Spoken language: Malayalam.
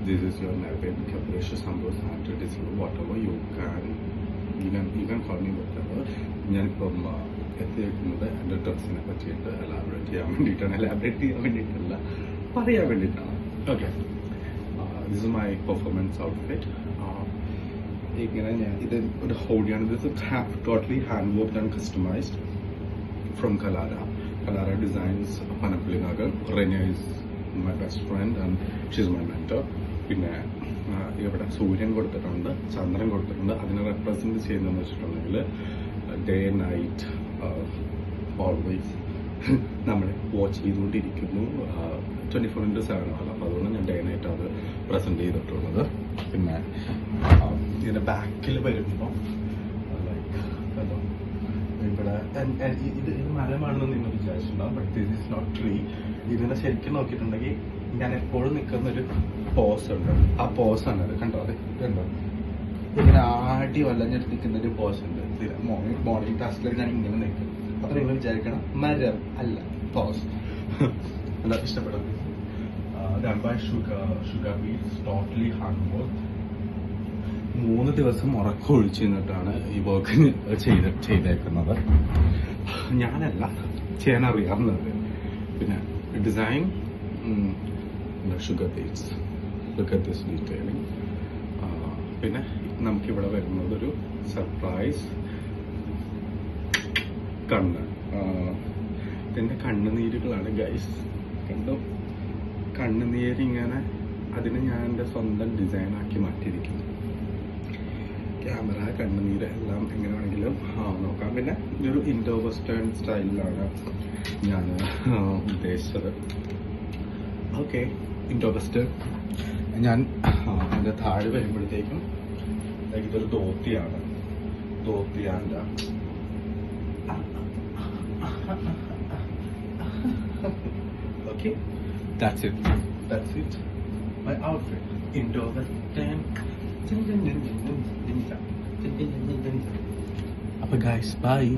this is your navigate capricious sambos and it is whatever you can call me whatever. ഞാനിപ്പം എത്തിയിരിക്കുന്നത് എൻ്റെ ഡ്രസ്സിനെ പറ്റിയിട്ട് എലാബറേറ്റ് ചെയ്യാൻ വേണ്ടിയിട്ടല്ല പറയാൻ വേണ്ടിയിട്ടാണ്. Okay, this is my performance outfit. ഇങ്ങനെ ഞാൻ ഇത് ഒരു ഹോഡിയാണ്. This is totally hand work and customised from Kalara Designs, Panapulli Nagar. Renya is my best friend and she's my mentor. പിന്നെ ഇവിടെ സൂര്യൻ കൊടുത്തിട്ടുണ്ട്, ചന്ദ്രൻ കൊടുത്തിട്ടുണ്ട്. അതിനെ റെപ്രസെന്റ് ചെയ്യുന്നതെന്ന് വെച്ചിട്ടുണ്ടെങ്കിൽ ഡേ നൈറ്റ് ഓൾവേസ് നമ്മളെ വാച്ച് ചെയ്തുകൊണ്ടിരിക്കുന്നു. 24/7 ആണ്. അപ്പോൾ അതുകൊണ്ട് ഞാൻ ഡേ നൈറ്റ് അത് പ്രസന്റ് ചെയ്തിട്ടുള്ളത്. പിന്നെ ഇതിന്റെ ബാക്കിൽ വരുമ്പോൾ ഇവിടെ ഇത് മരമാണെന്ന് നിങ്ങൾ വിചാരിച്ചിട്ടുണ്ടാവും. But this is not tree. ഇതിനെ ശരിക്കും നോക്കിയിട്ടുണ്ടെങ്കിൽ ഞാൻ എപ്പോഴും നിൽക്കുന്നൊരു പോസ് ഉണ്ട്. ആ പോസാണ് അത്. കണ്ടോ? അത് കണ്ടോ? ഇങ്ങനെ ആടി വല്ലഞ്ഞെടുത്ത് നിൽക്കുന്ന ഒരു പോസ് ഉണ്ട്. മോർണിംഗ് ടാസ്കിൽ ഞാൻ ഇങ്ങനെ നിൽക്കും. അപ്പൊ നിങ്ങൾ വിചാരിക്കണം മരം അല്ല, പോസ്. അല്ല, ഇഷ്ടപ്പെടും. Sugar beats totally hard work. 3 ദിവസം ഉറക്കം ഒഴിച്ചു നിന്നിട്ടാണ് ഈ വർക്ക് ചെയ്തേക്കുന്നത്. ഞാനല്ല, ചെയ്യാൻ അറിയാവുന്നത്. പിന്നെ design sugar beats, look this detailing. പിന്നെ നമുക്കിവിടെ വരുന്നത് ഒരു സർപ്രൈസ് കണ്ണ്. ഇതിൻ്റെ കണ്ണുനീരുകളാണ് ഗൈസ്. കണ്ടോ? കണ്ണുനീരിങ്ങനെ അതിനെ ഞാൻ എൻ്റെ സ്വന്തം ഡിസൈനാക്കി മാറ്റിയിരിക്കുന്നു. ക്യാമറ, കണ്ണുനീര് എല്ലാം എങ്ങനെ വേണമെങ്കിലും നോക്കാം. പിന്നെ ഇതൊരു ഇൻഡോ വെസ്റ്റേൺ സ്റ്റൈലിലാണ് ഞാൻ ഉദ്ദേശിച്ചത്. Okay, Indo western. ഞാൻ എൻ്റെ താഴെ വരുമ്പോഴത്തേക്കും ഇതൊരു ധോത്തിയാണ്. ധോത്തിയാൻ്റെ okay, that's it my outfit. Indo Western. Apa guys, bye.